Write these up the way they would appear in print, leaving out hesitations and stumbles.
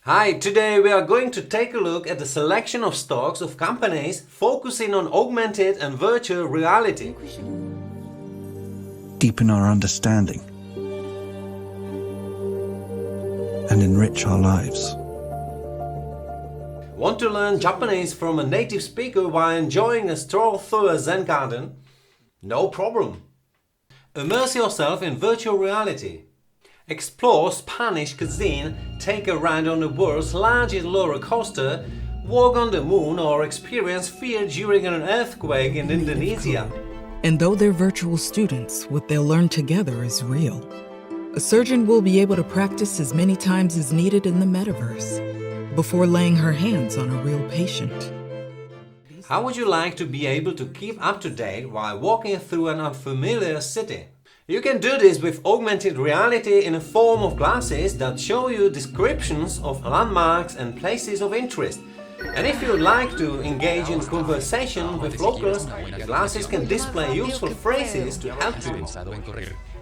Hi, today we are going to take a look at the selection of stocks of companies focusing on augmented and virtual reality. Deepen our understanding and enrich our lives. Want to learn Japanese from a native speaker while enjoying a stroll through a Zen garden? No problem. Immerse yourself in virtual reality. Explore Spanish cuisine, take a ride on the world's largest roller coaster, walk on the moon, or experience fear during an earthquake in Indonesia. And though they're virtual students, what they'll learn together is real. A surgeon will be able to practice as many times as needed in the metaverse before laying her hands on a real patient. How would you like to be able to keep up to date while walking through an unfamiliar city? You can do this with augmented reality in a form of glasses that show you descriptions of landmarks and places of interest. And if you'd like to engage in conversation with locals, the glasses can display useful phrases to help you.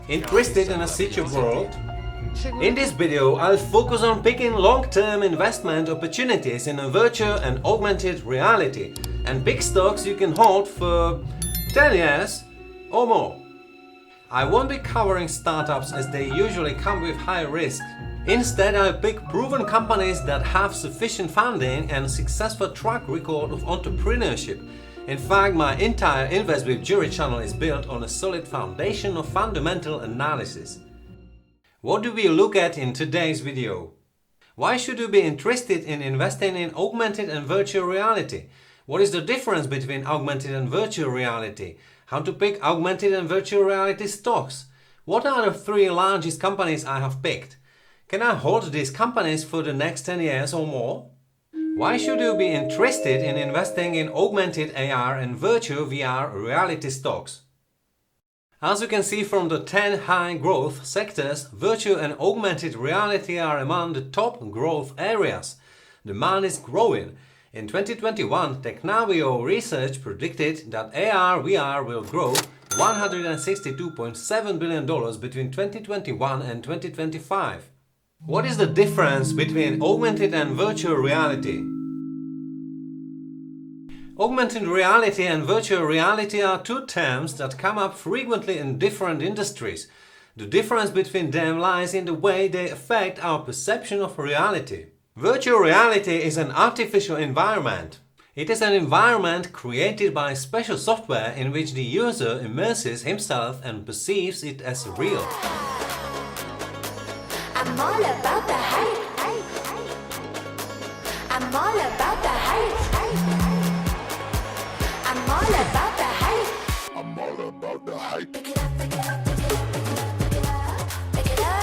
Interested in a city world? In this video, I'll focus on picking long-term investment opportunities in a virtual and augmented reality and big stocks you can hold for 10 years or more. I won't be covering startups as they usually come with high risk. Instead, I'll pick proven companies that have sufficient funding and a successful track record of entrepreneurship. In fact, my entire Invest with Jiri channel is built on a solid foundation of fundamental analysis. What do we look at in today's video? Why should you be interested in investing in augmented and virtual reality? What is the difference between augmented and virtual reality? How to pick augmented and virtual reality stocks? What are the 3 largest companies I have picked? Can I hold these companies for the next 10 years or more? Why should you be interested in investing in augmented AR and virtual VR reality stocks? As you can see from the 10 high growth sectors, virtual and augmented reality are among the top growth areas. Demand is growing. In 2021, Technavio research predicted that AR/VR will grow $162.7 billion between 2021 and 2025. What is the difference between augmented and virtual reality? Augmented reality and virtual reality are 2 terms that come up frequently in different industries. The difference between them lies in the way they affect our perception of reality. Virtual reality is an artificial environment. It is an environment created by special software in which the user immerses himself and perceives it as real. I'm all about the hype. I'm all about the hype. I'm all about the hype. I'm all about the hype. Pick it up, pick it up, pick it up, pick it up, pick it up, pick it up.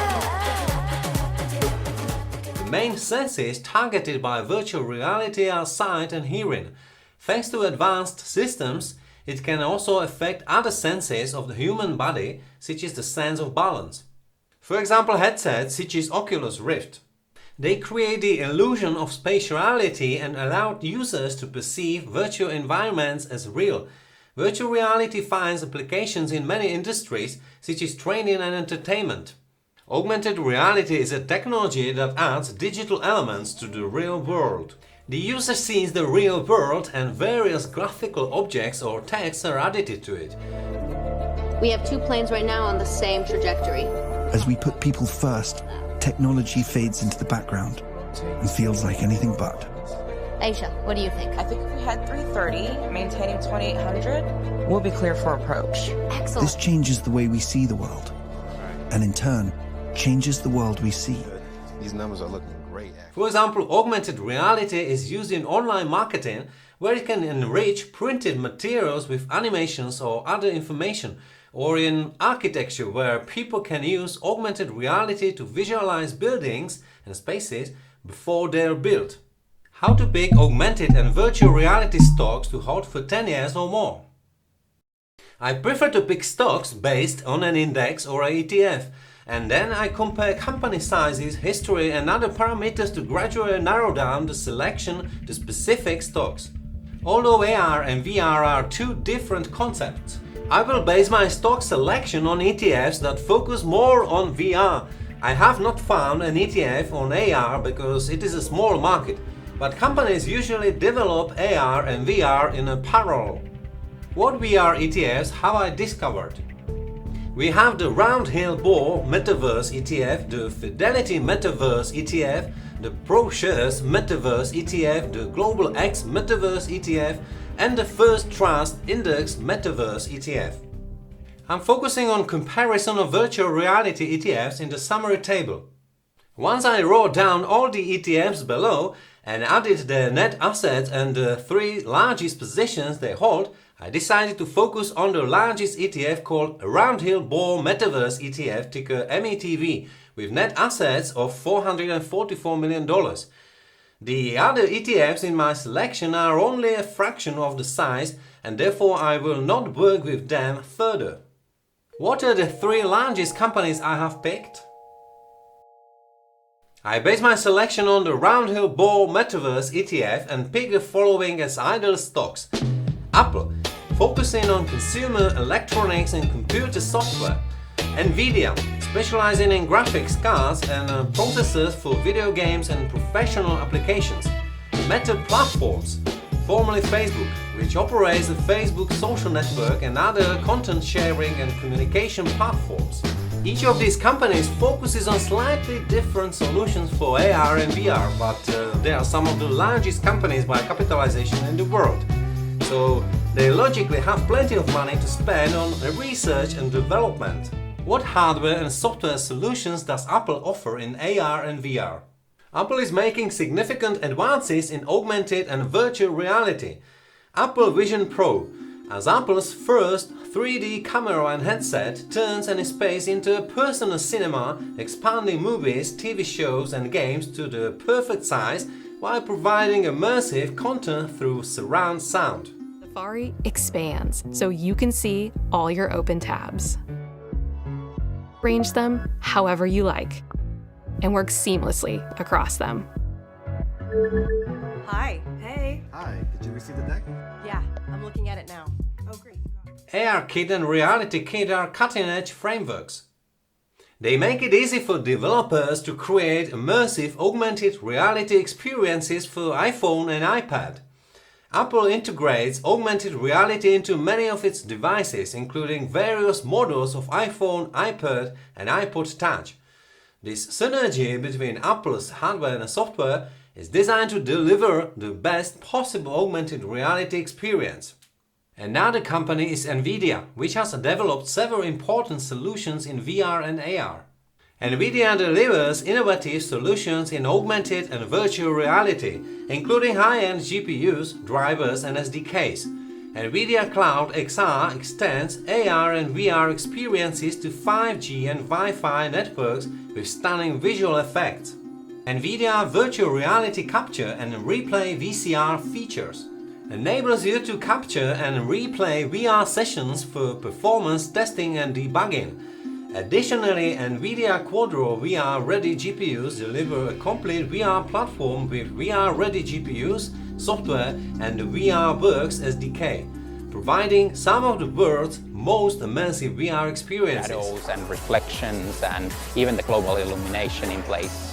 The main senses targeted by virtual reality are sight and hearing. Thanks to advanced systems, it can also affect other senses of the human body, such as the sense of balance. For example, headsets such as Oculus Rift. They create the illusion of spatiality and allow users to perceive virtual environments as real. Virtual reality finds applications in many industries, such as training and entertainment. Augmented reality is a technology that adds digital elements to the real world. The user sees the real world and various graphical objects or text are added to it. We have 2 planes right now on the same trajectory. As we put people first, technology fades into the background and feels like anything but. Aisha, what do you think? I think if we had 330, maintaining 2800, we'll be clear for approach. Excellent. This changes the way we see the world, and in turn, changes the world we see. These numbers are looking great. For example, augmented reality is used in online marketing, where it can enrich printed materials with animations or other information, or in architecture, where people can use augmented reality to visualize buildings and spaces before they're built. How to pick augmented and virtual reality stocks to hold for 10 years or more? I prefer to pick stocks based on an index or an ETF, and then I compare company sizes, history and other parameters to gradually narrow down the selection to specific stocks. Although AR and VR are 2 different concepts, I will base my stock selection on ETFs that focus more on VR. I have not found an ETF on AR because it is a small market, but companies usually develop AR and VR in a parallel. What VR ETFs have I discovered? We have the Roundhill Ball Metaverse ETF, the Fidelity Metaverse ETF, the ProShares Metaverse ETF, the Global X Metaverse ETF, and the First Trust Index Metaverse ETF. I'm focusing on comparison of virtual reality ETFs in the summary table. Once I wrote down all the ETFs below and added their net assets and the 3 largest positions they hold, I decided to focus on the largest ETF called Roundhill Ball Metaverse ETF, ticker METV, with net assets of $444 million. The other ETFs in my selection are only a fraction of the size, and therefore I will not work with them further. What are the 3 largest companies I have picked? I base my selection on the Roundhill Ball Metaverse ETF and pick the following as ideal stocks. Apple, focusing on consumer electronics and computer software. Nvidia, specializing in graphics cards and processors for video games and professional applications. Meta Platforms, formerly Facebook, which operates a Facebook social network and other content sharing and communication platforms. Each of these companies focuses on slightly different solutions for AR and VR, but they are some of the largest companies by capitalization in the world. So they logically have plenty of money to spend on research and development. What hardware and software solutions does Apple offer in AR and VR? Apple is making significant advances in augmented and virtual reality. Apple Vision Pro, as Apple's first 3D camera and headset, turns any space into a personal cinema, expanding movies, TV shows and games to the perfect size while providing immersive content through surround sound. Safari expands so you can see all your open tabs. Arrange them however you like and work seamlessly across them. Hi. Hey. Hi, did you receive the deck? Yeah, I'm looking at it now. Oh, great. ARKit and RealityKit are cutting-edge frameworks. They make it easy for developers to create immersive augmented reality experiences for iPhone and iPad. Apple integrates augmented reality into many of its devices, including various models of iPhone, iPad and iPod Touch. This synergy between Apple's hardware and software is designed to deliver the best possible augmented reality experience. Another company is Nvidia, which has developed several important solutions in VR and AR. Nvidia delivers innovative solutions in augmented and virtual reality, including high-end GPUs, drivers and SDKs. Nvidia Cloud XR extends AR and VR experiences to 5G and Wi-Fi networks with stunning visual effects. Nvidia Virtual Reality Capture and Replay VCR features enables you to capture and replay VR sessions for performance testing and debugging. Additionally, Nvidia Quadro VR-ready GPUs deliver a complete VR platform with VR-ready GPUs, software and the VRWorks SDK, providing some of the world's most immersive VR experiences. Shadows and reflections and even the global illumination in place.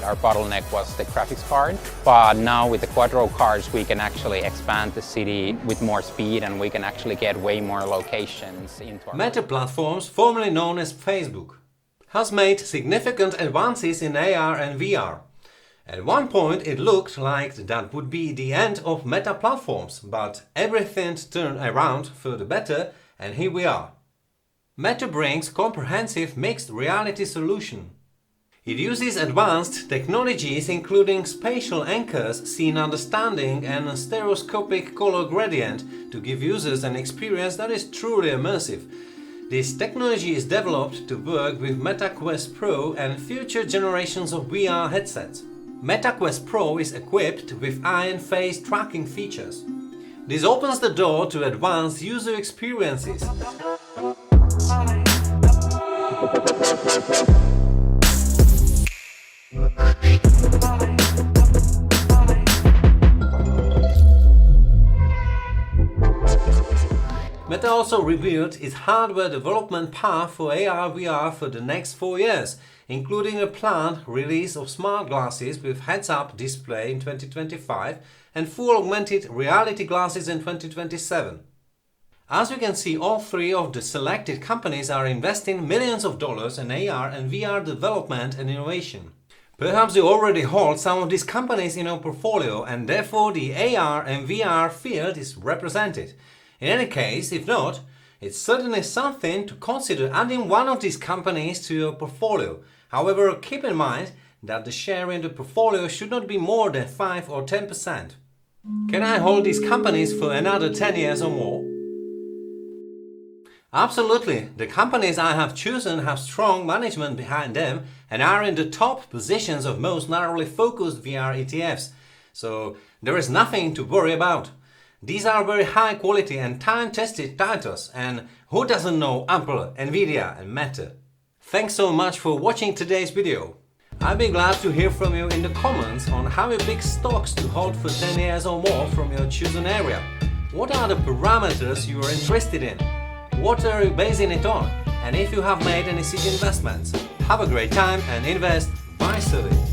Our bottleneck was the graphics card, but now with the Quadro cards we can actually expand the city with more speed and we can actually get way more locations into our... Meta Platforms, formerly known as Facebook, has made significant advances in AR and VR. At one point it looked like that would be the end of Meta Platforms, but everything turned around for the better and here we are. Meta brings comprehensive mixed reality solution. It uses advanced technologies including spatial anchors, scene understanding and a stereoscopic color gradient to give users an experience that is truly immersive. This technology is developed to work with Meta Quest Pro and future generations of VR headsets. Meta Quest Pro is equipped with eye and face tracking features. This opens the door to advanced user experiences. Meta also revealed its hardware development path for AR/VR for the next 4 years, including a planned release of smart glasses with heads-up display in 2025 and full augmented reality glasses in 2027. As you can see, all three of the selected companies are investing millions of dollars in AR and VR development and innovation. Perhaps you already hold some of these companies in your portfolio and therefore the AR and VR field is represented. In any case, if not, it's certainly something to consider adding one of these companies to your portfolio. However, keep in mind that the share in the portfolio should not be more than 5 or 10%. Can I hold these companies for another 10 years or more? Absolutely. The companies I have chosen have strong management behind them and are in the top positions of most narrowly focused VR ETFs. So there is nothing to worry about. These are very high quality and time-tested titles, and who doesn't know Apple, Nvidia and Meta? Thanks so much for watching today's video. I'd be glad to hear from you in the comments on how you pick stocks to hold for 10 years or more from your chosen area. What are the parameters you are interested in? What are you basing it on? And if you have made any seed investments, have a great time and invest wisely.